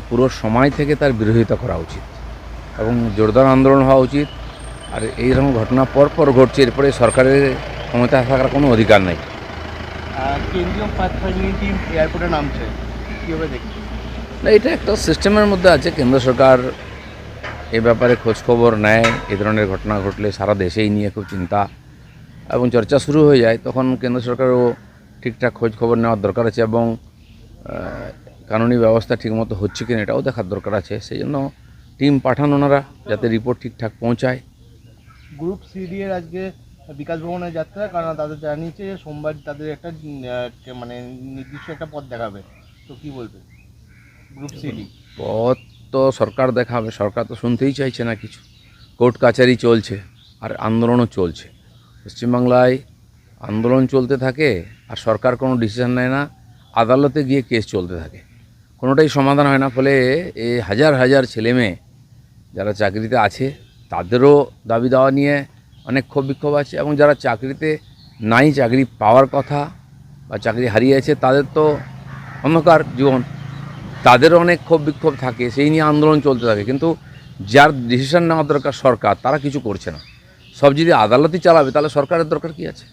পুরো সময় থেকে তার বিরোধিতা করা উচিত এবং জোরদার আন্দোলন হওয়া উচিত। আর এইরকম ঘটনা পরপর ঘটছে, এরপরে সরকারের ক্ষমতা থাকার কোনো অধিকার নেই। কেন্দ্রীয় পাথ ফাইন্ডিং টিম এয়ারপোর্টে নামছে, কীভাবে দেখছি? না, এটা একটা সিস্টেমের মধ্যে আছে। কেন্দ্র সরকার এ ব্যাপারে খোঁজখবর নেয়। এ ধরনের ঘটনা ঘটলে সারা দেশেই নিয়ে খুব চিন্তা এবং চর্চা শুরু হয়ে যায়। তখন কেন্দ্র সরকারও ঠিকঠাক খোঁজ খবর নেওয়ার দরকার আছে এবং কানুনি ব্যবস্থা ঠিকমতো হচ্ছে কিনা এটাও দেখার দরকার আছে। সেই জন্য টিম পাঠান ওনারা, যাতে রিপোর্ট ঠিকঠাক পৌঁছায়। গ্রুপ সিডি এর আজকে বিকাশ ভবনের যাত্রা, কারণ তাদের জানিয়েছে যে সোমবার তাদের একটা মানে নির্দিষ্ট একটা পথ দেখাবে, তো কি বলবে গ্রুপ সিডি? পথ তো সরকার দেখাবে, সরকার তো শুনতেই চাইছে না কিছু। কোর্ট কাছারি চলছে আর আন্দোলনও চলছে। পশ্চিমবাংলায় আন্দোলন চলতে থাকে আর সরকার কোনো ডিসিশন নেয় না, আদালতে গিয়ে কেস চলতে থাকে, কোনোটাই সমাধান হয় না। ফলে এই হাজার হাজার ছেলেমেয়ে যারা চাকরিতে আছে তাদেরও দাবি দাওয়া নিয়ে অনেক ক্ষোভ বিক্ষোভ আছে, এবং যারা চাকরিতে নাই, চাকরি পাওয়ার কথা বা চাকরি হারিয়েছে, তাদের তো অন্ধকার জীবন, তাদেরও অনেক ক্ষোভ বিক্ষোভ থাকে, সেই নিয়ে আন্দোলন চলতে থাকে। কিন্তু যার ডিসিশন নেওয়ার দরকার সরকার, তারা কিছু করছে না। সব যদি আদালতই চালাবে তাহলে সরকারের দরকার কী আছে?